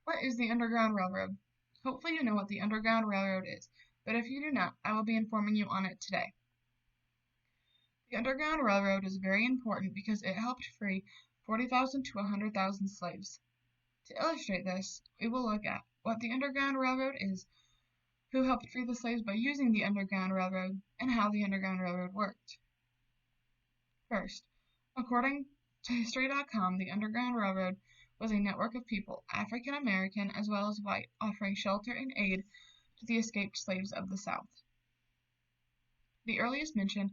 What is the Underground Railroad? Hopefully you know what the Underground Railroad is, but if you do not, I will be informing you on it today. The Underground Railroad is very important because it helped free 40,000 to 100,000 slaves. To illustrate this, we will look at what the Underground Railroad is, who helped free the slaves by using the Underground Railroad, and how the Underground Railroad worked. First, according to History.com, the Underground Railroad was a network of people, African American as well as white, offering shelter and aid to the escaped slaves of the South. The earliest mention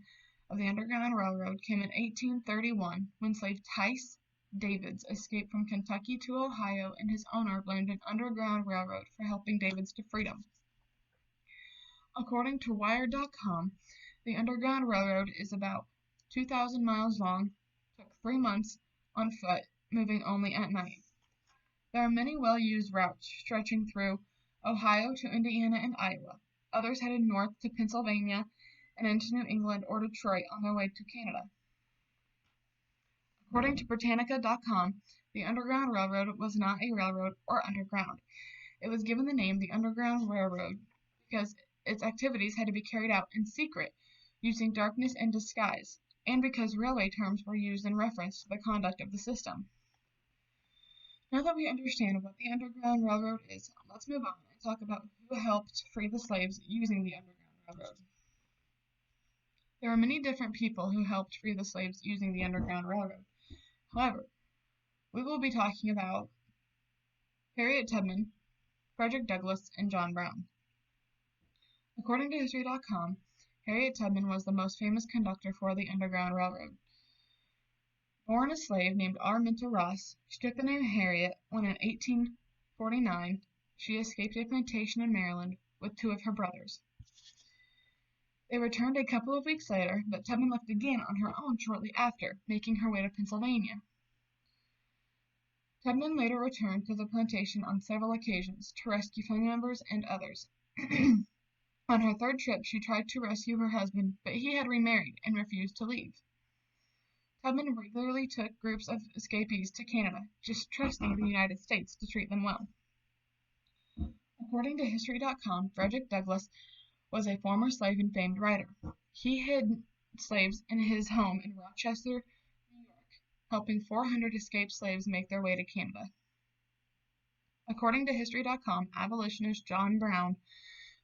of the Underground Railroad came in 1831 when slave Tice Davids escaped from Kentucky to Ohio and his owner blamed an Underground Railroad for helping Davids to freedom. According to Wired.com, the Underground Railroad is about 2,000 miles long, took 3 months on foot, moving only at night. There are many well-used routes stretching through Ohio to Indiana and Iowa. Others headed north to Pennsylvania and into New England or Detroit on their way to Canada. According to Britannica.com, the Underground Railroad was not a railroad or underground. It was given the name the Underground Railroad because its activities had to be carried out in secret, using darkness and disguise, and because railway terms were used in reference to the conduct of the system. Now that we understand what the Underground Railroad is, let's move on and talk about who helped free the slaves using the Underground Railroad. There are many different people who helped free the slaves using the Underground Railroad. However, we will be talking about Harriet Tubman, Frederick Douglass, and John Brown. According to History.com, Harriet Tubman was the most famous conductor for the Underground Railroad. Born a slave named R. Minta Ross, she took the name Harriet when in 1849 she escaped a plantation in Maryland with 2 of her brothers. They returned a couple of weeks later, but Tubman left again on her own shortly after, making her way to Pennsylvania. Tubman later returned to the plantation on several occasions to rescue family members and others. On her 3rd trip, she tried to rescue her husband, but he had remarried and refused to leave. Tubman regularly took groups of escapees to Canada, just trusting the United States to treat them well. According to History.com, Frederick Douglass was a former slave and famed writer. He hid slaves in his home in Rochester, New York, helping 400 escaped slaves make their way to Canada. According to History.com, abolitionist John Brown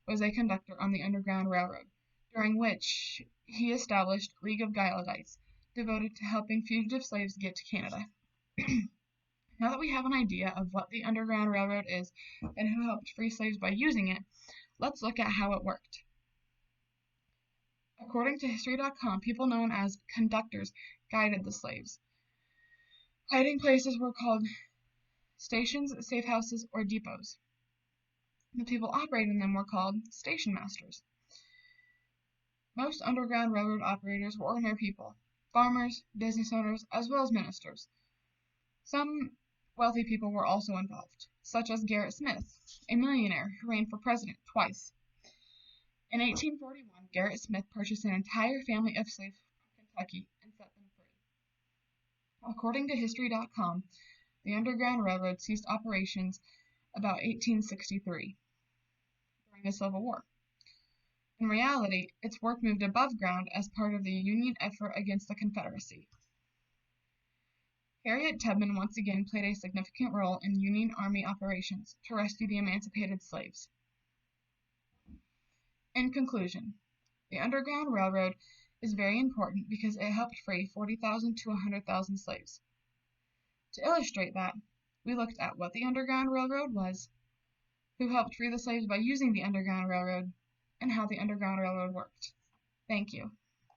was a conductor on the Underground Railroad, during which he established League of Guillotites, devoted to helping fugitive slaves get to Canada. Now that we have an idea of what the Underground Railroad is and who helped free slaves by using it, let's look at how it worked. According to History.com, people known as conductors guided the slaves. Hiding places were called stations, safe houses, or depots. The people operating them were called station masters. Most Underground Railroad operators were ordinary people, farmers, business owners, as well as ministers. Some wealthy people were also involved, such as Gerrit Smith, a millionaire who ran for president twice. In 1841, Gerrit Smith purchased an entire family of slaves from Kentucky and set them free. According to History.com, the Underground Railroad ceased operations about 1863, during the Civil War. In reality, its work moved above ground as part of the Union effort against the Confederacy. Harriet Tubman once again played a significant role in Union Army operations to rescue the emancipated slaves. In conclusion, the Underground Railroad is very important because it helped free 40,000 to 100,000 slaves. To illustrate that, we looked at what the Underground Railroad was, who helped free the slaves by using the Underground Railroad, and how the Underground Railroad worked. Thank you.